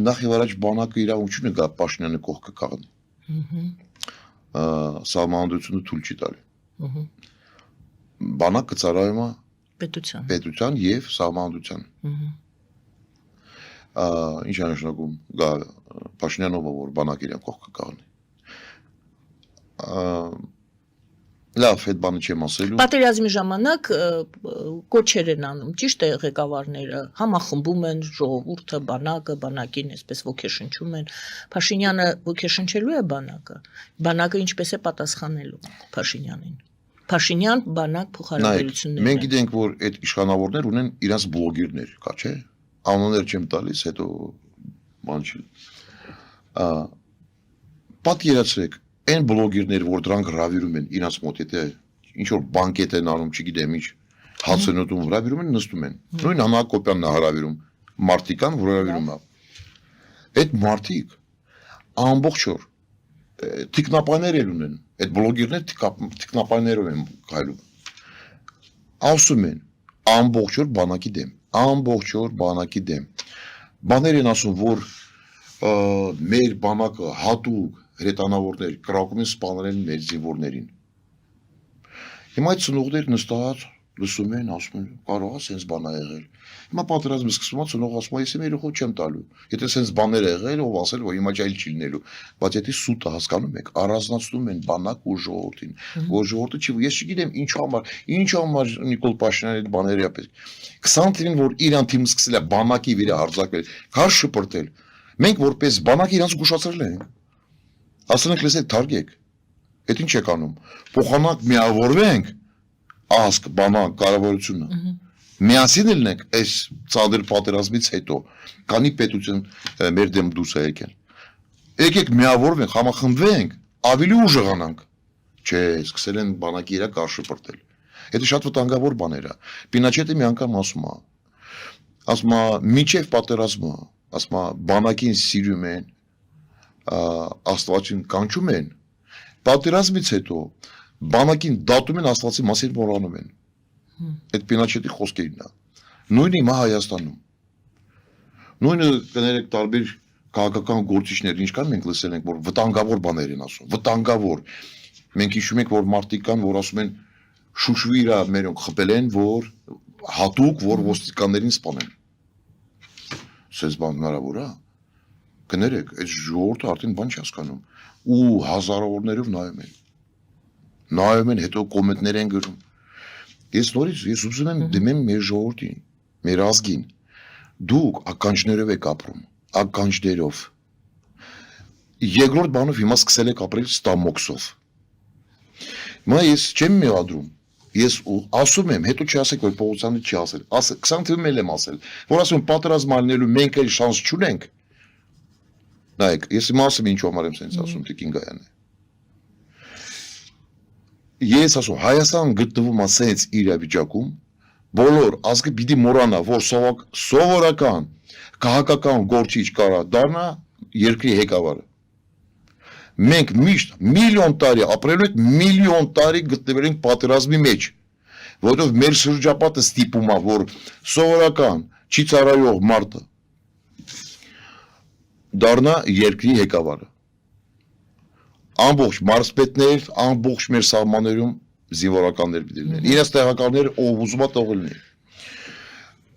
նախ եւ առաջ բանակը իրավունք ունի գա Փաշինյանը կողքը կաղնի։ Սահմանադրությունը թույլ չի տալի։ Բանակը ծառայում է պետության եւ սահմանադրության։ Ինչ է նշանակում գա Փաշինյանով որ բանակը իրան կողքը կաղնի։ Լավ, այդ բանը չեմ ասելու։ Պատերազմի ժամանակ կոչեր են անում, ճիշտ է ղեկավարները, համախմբում են ժողովուրդը, բանակը, բանակին այսպես ոգեշնչում են։ Փաշինյանը ոգեշնչելու է բանակը։ Բանակը ինչպես է պատասխանելու Փաշինյանին։ Փաշինյան բանակ փոխհարաբերություններ։ Մենք գիտենք, որ այդ իշխանավորներ ունեն իրենց բլոգերներ, կա չէ։ Անուններ չեմ տալիս, հետո բան չի։ Պատկերացրեք Այն բլոգերներ, որ դրանք հրավիրում են իրաց մոտ, եթե ինչ-որ բանկետ են անում, չգիտեմ ինչ, հացենոտում հրավիրում են, նստում են։ Նույն Հակոբյանն է հրավիրում, մարտիկան, որ հրավիրում է։ Այդ մարտիկ ամբողջ օր թիկնապայներ են ունեն, այդ բլոգերներ թիկնապայներով են քայլում։ Ասում են, ամբողջ օր բանակի դեմ, ամբողջ օր բանակի դեմ։ Բաներ են ասում, որ մեր բանակը հատուկ հրետանավորներ կրակում են սպանել մեր զինվորներին։ Հիմա այդ ծնողները նստած լսում են, ասում են, կարող է sense բան ա եղել։ Հիմա պատերազմը սկսվում է, ծնողը ասում է, ես իմ երեխո չեմ տալու։ Եթե sense բաներ ա եղել, ով ասել, որ հիմա ջայլ չի լինելու։ Բայց եթե սուտը հասկանում եք, առանձնացնում են բանակ ու ժողովրդին, որ ժողովուրդը չի, ես չգիտեմ ինչ համար Նիկոլ Փաշինյանը այդ բաները է պետք։ 20 թվականին որ Իրան թիմը սկսել է բանակի վրա հարձակվել, քար շպրտել։ Մենք որպես բանակ իրանց զգուշացրել ենք։ Ասենք լսեք թարգեք։ Այդ ինչ եք անում։ Փոխանակ միավորվենք ասկ բանակ կառավարությունը։ Միասին լինենք այս ծանր պատերազմից հետո, քանի պետություն մեր դեմ դուրս է եկել։ Եկեք միավորվենք, համախմբվենք, ավելի ուժեղանանք։ Չէ, սկսել են բանակի իրա կարշպրտել։ Դա շատ վտանգավոր բաներ է։ Պինաչետը մի անգամ ասում է, միջև պատերազմը, ասում է, բանակին սիրում են Աստվածին կանչում են, պատերազմից հետո բանակին դատում են Աստվածի մասին մոռանում են։ Այդ Պինաչետի խոսքերն է։ Նույնը հիմա Հայաստանում։ Նույնը կներեք տարբեր քաղաքական գործիչներ, ինչ կան մենք լսել ենք, որ վտանգավոր բաներ են ասում, վտանգավոր։ Մենք հիշում ենք, որ մարդիկ կան, որ ասում են Շուշվի իրա մերոնք խփել են, որ հատուկ, որ ոստիկաններին սպանեն։ Սենց բան հնարավոր է։ Կներեք, այդ ժողովուրդը արդեն բան չի հասկանում ու հազարավորներով նայում են, հետո կոմենտներ են գրում։ Ես ուզում եմ դիմեմ մեր ժողովրդին, մեր ազգին։ Դուք ականջներով եք ապրում, ականջներով։ Երկրորդ բանով հիմա սկսել եք ապրել ստամոքսով։ Հիմա ես չեմ մեղադրում։ Ես ասում եմ, հետո չասեք, որ Պողոսյանը չի ասել։ 20 թվականին էլ եմ ասել, որ ասում եմ պատերազմ ալնելու մենք էլ շանս չունենք։ Նայեք, ես իմ ասում ինչ համար եմ սենց ասում, Տիկին Գայանը։ Ես ասում, Հայաստան գտնվում է սենց իրավիճակում, բոլոր ազգը պիտի մոռանա, որ սովորական քաղաքական գործիչ կարա դառնա երկրի ղեկավարը։ Մենք միշտ միլիոն տարի ապրելու ենք, միլիոն տարի գտնվել ենք պատերազմի մեջ, որովհետև մեր շրջապատը ստիպում է, որ սովորական չի ծառայող մարդը դառնա երկրի ղեկավարը։ Ամբողջ մարզպետներ, ամբողջ մեր սահմաններում զինվորականներ պիտի լինեն։ Իրենց տեղականները ով ուզում է թող լինի։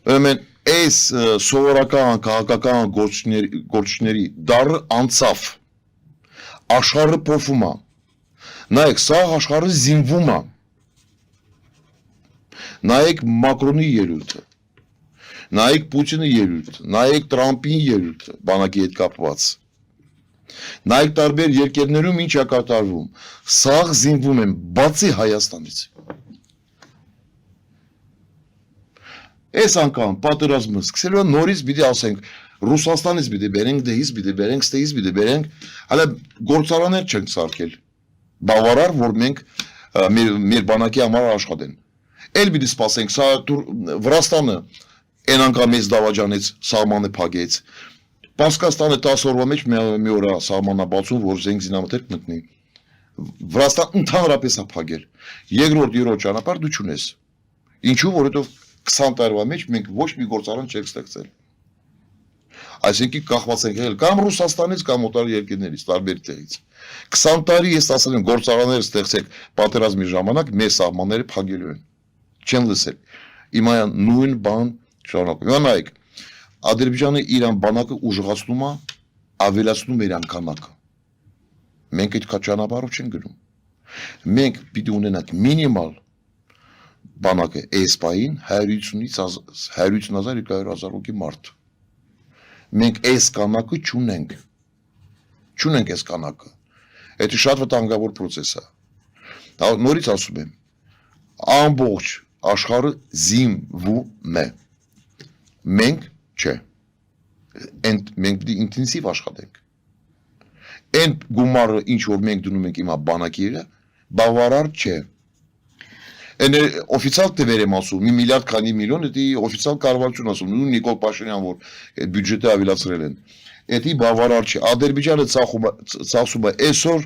Ուրեմն այս սովորական քաղաքական գործիչների դառը անցավ։ Աշխարհը փոխվում է։ Նայեք, սա աշխարհը զինվում է։ Նայեք Մակրոնի ելույթը։ Նայեք Պուտինի ելույթը, նայեք Տրամպի ելույթը, բանակի հետ կապված։ Նայեք տարբեր երկրներում ինչ է կատարվում։ Սաղ զինվում են բացի Հայաստանից։ Այս անգամ պատերազմը սկսելու է նորից պիտի ասենք Ռուսաստանից պիտի բերենք, դեից պիտի բերենք, ստեից պիտի բերենք, հələ գործարաններ չենք սարքել։ Բավարար, որ մենք մեր բանակի համար աշխատեն։ Էլ պիտի սպասենք, սա Վրաստանը Այն անգամ մեզ դավաճանեց սահմանը փակեց։ Պարսկաստանը 10 օրվա մեջ մի օր է սահմանաբացում, որ զենք զինամթերք մտնի։ Վրաստան ընդհանրապես է փակել։ Երկրորդ ճանապարհ դու չունես։ Ինչու, որովհետև 20 տարվա մեջ մենք ոչ մի գործարան չենք ստեղծել։ Այսինքն կախված ենք եղել կամ Ռուսաստանից կամ օտար երկրներից, տարբեր տեղից։ 20 տարի ես ասել եմ գործարաններ ստեղծեք պատերազմի ժամանակ մեր սահմանները փակելու են։ Չեն լսել։ Հիմա նույն բան շարունակում։ Հիմա նայեք, Ադրբեջանը Իրան բանակը ուժեղացնում է, ավելացնում է իրան քանակը։ Մենք այդ ճանապարհով չենք գնում։ Մենք պիտի ունենանք մինիմալ բանակը էսպային 150,000 հոգի մարդ։ Մենք այս կանակը չունենք։ Չունենք այս կանակը։ Դա շատ վտանգավոր process է։ Նորից ասում եմ, ամբողջ աշխարհը զինվում է։ Մենք չէ։ Մենք պիտի ինտենսիվ աշխատենք։ Այն գումարը, ինչ որ մենք դնում ենք հիմա բանակի վրա, բավարար չէ։ Այն օֆիցիալ տվեր եմ ասում, 1 միլիարդ քանի միլիոն, դա օֆիցիալ կառավարություն ասում, նույն Նիկոլ Փաշինյան, որ այդ բյուջետը ավելացրել են։ Դա բավարար չէ։ Ադրբեջանը ծախսում է այսօր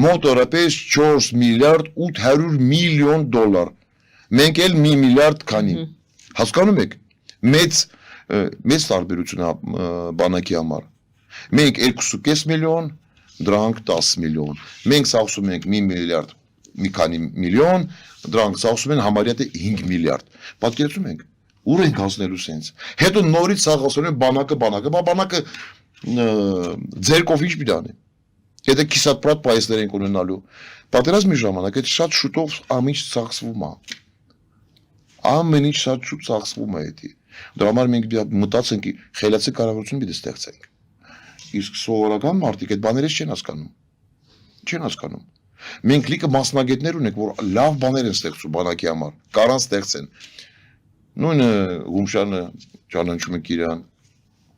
մոտորապես 4 միլիարդ 800 միլիոն դոլար։ Մենք էլ 1 միլիարդ քանի։ Հասկանում եք։ Մեծ տարբերություն է բանակի համար։ Մենք 2.5 միլիոն, դրանք 10 միլիոն։ Մենք ծախսում ենք 1 միլիարդ մի քանի միլիոն, դրանք ծախսում են համարյա 5 միլիարդ։ Պատկերացնում եք, ուր ենք հասնելու սենց։ Հետո նորից ծախսում են բանակը ձեր կողմից ինչ պիտի անի։ Եթե կիսատ պայեսներ ենք ունենալու, պատերազմի ժամանակ այդ շատ շուտով ամեն ինչ ծախսվում է։ Ամեն ինչ շատ շուտ ծախսվում է դա։ Դրա համար մենք մտածենք խելացի կառավարություն պիտի ստեղծենք։ Իսկ սովորական մարդիկ այդ բաները չեն հասկանում։ Չեն հասկանում։ Մենք լիքը մասնագետներ ունենք, որ լավ բաներ են ստեղծում բանակի համար, կարան ստեղծեն։ Նույնը Հումշյանը ճանաչում եք իրան։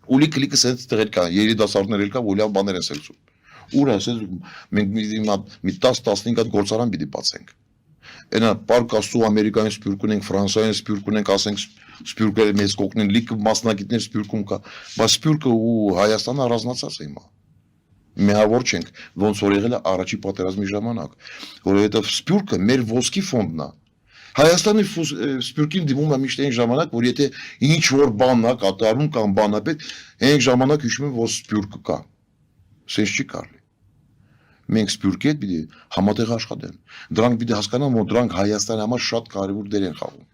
Ու լիքը սենց տեղեր կան, երիտասարդներ էլ կան, որ լավ բաներ են ստեղծում։ Ուր է, մենք մի 10-15 հատ գործարան պիտի բացենք։ Այնա պարկ աստու Ամերիկայից սպյուրք ունենք, Ֆրանսիայից սպյուրք ունենք, ասենք սպյուրքերը մեզ կօգնեն, լիքը մասնագետներ սպյուրքում կա, բայց սպյուրքը ու Հայաստանը առանձնացած է հիմա։ Միավոր չենք, ոնց որ եղել է առաջի պատերազմի ժամանակ, որովհետև սպյուրքը մեր ոսկի ֆոնդն է։ Հայաստանի սպյուրքին դիմում է միշտ այն ժամանակ, որ եթե ինչ որ բանն է կատարում կամ բանապետ, այն ժամանակ հիշում եմ, որ սպյուրքը կա։ Սենց չի կարելի։ Մենք սպյուրքի հետ պիտի համատեղ աշխատեն։ Դրանք պիտի հասկանան, որ դրանք Հայաստանի համար շատ կարևոր դեր են խաղում։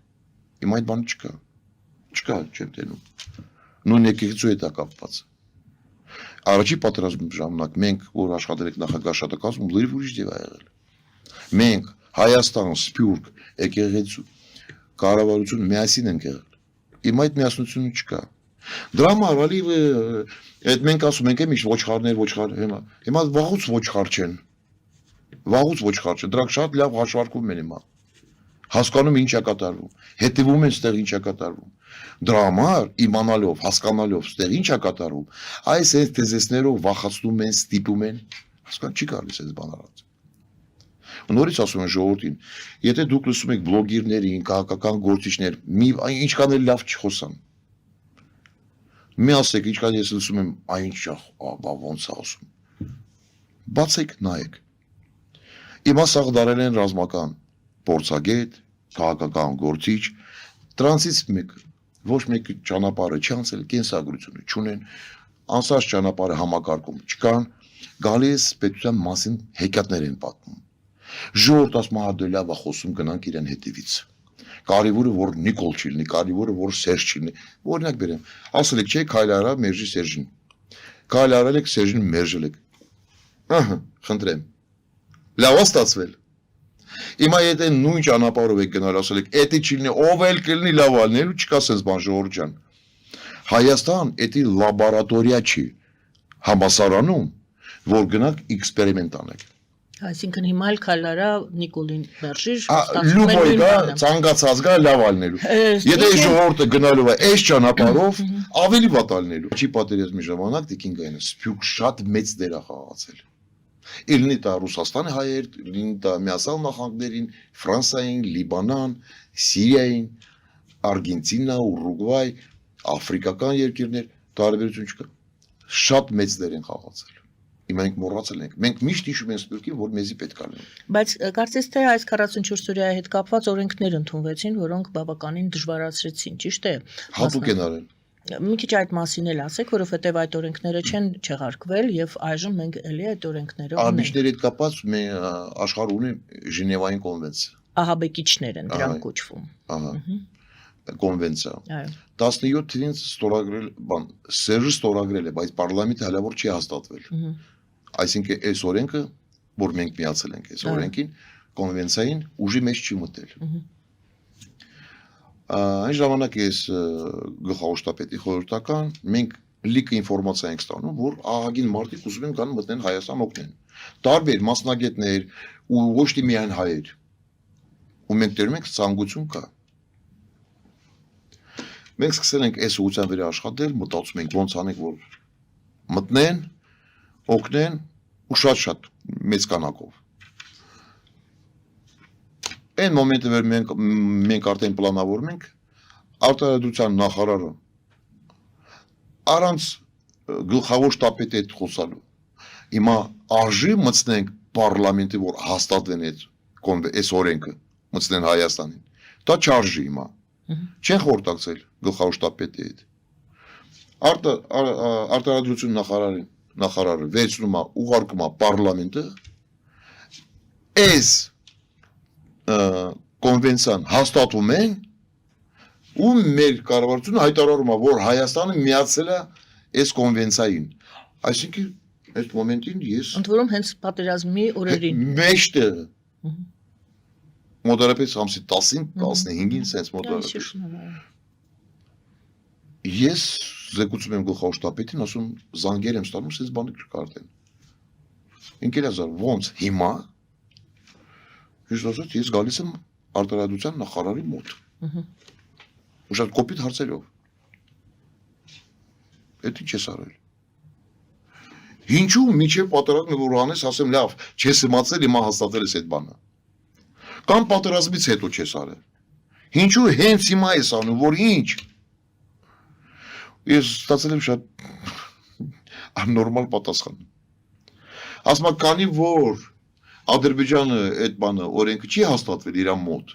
Հիմա այդ բանը չկա։ Չկա, չեմ տենում։ Նույն եկեղեցու հետ է կապված։ Առաջի պատերազմի ժամանակ մենք որ աշխատել ենք նախագահաշատակազմում լրիվ ուրիշ ձև ա եղել։ Մենք Հայաստան, Սփյուռք, եկեղեցու կառավարություն միասին ենք եղել։ Հիմա այդ միասնությունը չկա։ Դրա համար ալիվ այդ մենք ասում ենք միշտ ոչխարներ, հիմա վաղուց ոչխար չեն։ Վաղուց ոչխար չեն, դրանք շատ լավ հաշվարկում են հիմա։ Հասկանում ինչ է կատարվում, հետևում են ստեղ ինչ է կատարվում։ Դրա համար իմանալով, հասկանալով ստեղ ինչ է կատարվում, այս այս թեզեսներով վախացնում են, ստիպում են, հասկան չի կարելի այս բան արած։ Նորից ասում են ժողովրդին, եթե դուք լսում եք բլոգերներին, քաղաքական գործիչներ, ինչքան էլ լավ չխոսան։ Մի ասեք, ինչքան ես լսում եմ, այն ոնց է ասում։ Բացեք, նայեք։ Հիմա սաղ դարել են ռազմական փորձագետ, քաղաքական գործիչ, տրանսից մեկ, ոչ մեկ ճանապարհը չանցել, կենսագրությունը չունեն, անսած ճանապարհը համակարգում չկան, գալիս պետության մասին հեքիաթներ են պատմում։ Ժողովուրդ ասում է, դե լավ է խոսում, գնանք իրեն հետևից։ Կարևորը որ Նիկոլ չլինի, կարևորը որ Սերժ չլինի։ Օրինակ բերեմ, ասել եք, չէ, քայլ արա մերժի Սերժին։ Քայլ արել եք Սերժին մերժել եք։ Ահա, խնդրեմ։ Լավ է ստացվել։ Հիմա եթե նույն ճանապարհով եք գնալ, ասել եք, «Էդի չլինի, ով էլ կլինի լավ ալնելու», չկա sense բան ժողովուրդ ջան։ Հայաստան էդի լաբորատորիա չի, համասարանում, որ գնաք էքսպերիմենտ անեք։ Այսինքն հիմա էլ քալարա Նիկոլին Բերժիր Լուբոյ գա, ցանկացած գա լավ ալնելու։ Եթե ժողովուրդը գնալու է այս ճանապարհով, ավելի վատ ալնելու։ Չի պատերազմի ժամանակ Տիկին Գայանը սփյուռք շատ մեծ դեր է խաղացել։ Լինի դա Ռուսաստանի հայեր, լինի դա Միացյալ Նահանգներին, Ֆրանսիային, Լիբանան, Սիրիային, Արգենտինա, Ուրուգվայ, աֆրիկական երկիրներ, տարբերություն չկա։ Շատ մեծ դեր են խաղացել։ Հիմա մենք մոռացել ենք։ Մենք միշտ հիշում ենք սփյուռքին, որ մեզի պետք է լինի։ Բայց կարծես թե այս 44-օրյայի հետ կապված օրենքներ ընդունվեցին, որոնք բավականին դժվարացրեցին, ճիշտ է։ Հատուկ են արել։ Մի քիչ այդ մասին էլ ասեք, որովհետև այդ օրենքները չեն չեղարկվել եւ այժմ մենք էլի այդ օրենքները ունենք։ Ամիջների հետ կապած մեր աշխարհը ունի Ժնևային կոնվենցիա։ Ահաբեկիչներ են դրանք կոչվում։ Ահա։ Կոնվենցիա։ Այո։ 17 թվականին ստորագրել, Սերժը ստորագրել է, բայց պարլամենտը հələ որ չի հաստատվել։ Այսինքն այս օրենքը, որ մենք միացել ենք այս օրենքին, կոնվենցիային ուժի մեջ չի մտել։ Այն ժամանակ ես գլխավոր շտաբի խորհրդական մենք լիքը ինֆորմացիա ենք ստանում, որ ահագին մարդիկ ուզում են գան մտնեն Հայաստան օգնեն։ Տարբեր մասնագետներ ու ոչ թե միայն հայեր։ Ու մենք դերում ենք ցանկություն կա։ Մենք սկսել ենք այս ուղղության վրա աշխատել, մտածում ենք ոնց անենք, որ մտնեն, օգնեն ու շատ մեծ քանակով։ Այն մոմենտը, որ մենք արդեն պլանավորում ենք, արտադրության նախարարը առանց գլխավոր շտաբի հետ խոսալու։ Հիմա արժի մտցնենք պարլամենտի, որ հաստատվեն այս օրենքը, մտցնեն Հայաստանին։ Դա չարժի հիմա։ Չեն խորտակցել գլխավոր շտաբի հետ։ Արտադրություն նախարարը վերցնում է ուղարկում է պարլամենտը այս կոնվենցիան հաստատում են ու մեր կառավարությունը հայտարարում է, որ Հայաստանը միացել է այս կոնվենցիային։ Այսինքն այս մոմենտին ես Ընդ որում հենց պատերազմի օրերին մեջտեղ մոտարապես ամսի 10-ին, 15-ին sense մոտարապես։ Ես զեկուցում եմ գլխավոր շտաբին, ասում զանգեր եմ ստանում, sense բանը կարտեն։ Ինքերազար ոնց հիմա Ես ասած ես գալիս եմ արտադրության նախարարի մոտ։ Ու շատ կոպիտ հարցերով։ Էդ ինչ ես արել։ Ինչու միջև պատերազմը որ անես, ասեմ լավ, չես իմացել, հիմա հաստատել ես այդ բանը։ Կամ պատերազմից հետո չես արել։ Ինչու հենց հիմա ես անում, որ ինչ։ Ես ստացել եմ շատ աննորմալ պատասխան։ Ասում եմ, քանի որ Ադրբեջանը այդ բանը օրենքը չի հաստատվել իր մոտ։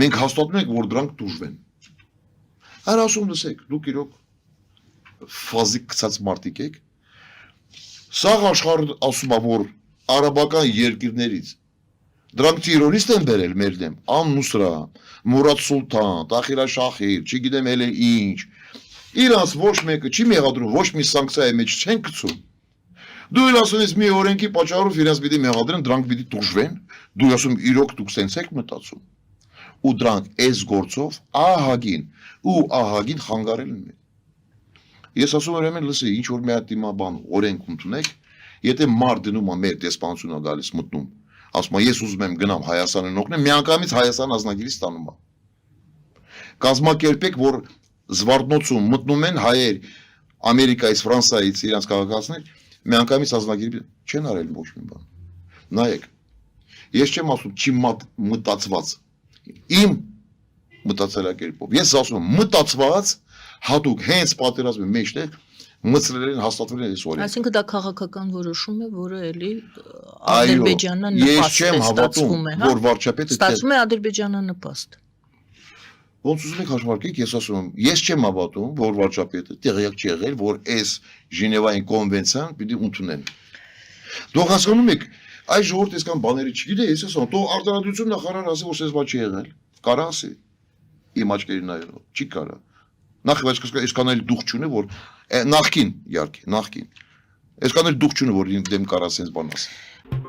Մենք հաստատում ենք, որ դրանք դուժվեն։ Այլ ասում լսեք, դուք իրոք ֆազիկ գցած մարդիկ եք։ Սաղ աշխարհը ասում է, որ արաբական երկիրներից դրանք տիրորիստ են բերել մեր դեմ, Ան-Նուսրա, Մուրադ Սուլթան, Տախիրա Շախիր, չգիտեմ էլ ինչ։ Իրանց ոչ մեկը չի մեղադրում, ոչ մի սանկցիայի մեջ չեն գցում։ Դու ասում ես մի օրենքի պատճառով իրենց պիտի մեղադրեն, դրանք պիտի դուժվեն, դու ասում իրոք դուք սենց եք մտածում։ Ու դրանք այս գործով ահագին խանգարել են։ Ես ասում եմ լսի, ինչ որ մի հատ դիմա բան օրենք ընդունեք, եթե մարդ դնում է մեր դեսպանությունը գալիս մտնում, ասում է ես ուզում եմ գնամ Հայաստանին օգնեմ, միանգամից Հայաստան ազնագիրի ստանում է։ Կազմակերպեք, որ Զվարթնոցում մտնում են հայեր Ամերիկայից, Ֆրանսիայից իրենց քաղաքացիներ Միանգամից ազնագիրի չեն արել ոչ մի բան։ Նայեք, ես չեմ ասում չի մտածված։ Իմ մտածելակերպով։ Ես ասում եմ մտածված հատուկ հենց պատերազմի մեջտեղ մտցրել են հաստատվել են այս օրենքը։ Այսինքն դա քաղաքական որոշում է, որը էլի Ադրբեջանը նպաստ է, որ վարչապետը ստացվում է Ադրբեջանը նպաստ։ Ոնց ուզում եք հաշվարկեք, ես ասում եմ, ես չեմ հավատում, որ վարչապետը տեղյակ չի եղել, որ այս Ժնևային կոնվենցիան պիտի ընդունեն։ Դուք հասկանում եք, այս ժողովուրդը այսքան բաները չգիտե, ես ասում, թող արտադրություն նախարարը ասի, որ այս բան չի եղել։ Կարա ասի։ Իմ աչքերին նայելով, չի կարա։ Նախ այսքան էլ դուխ չունի, որ նախքին, իհարկե, նախքին։ Այսքան էլ դուխ չունի, որ դեմ կարա ասենց բան ասի։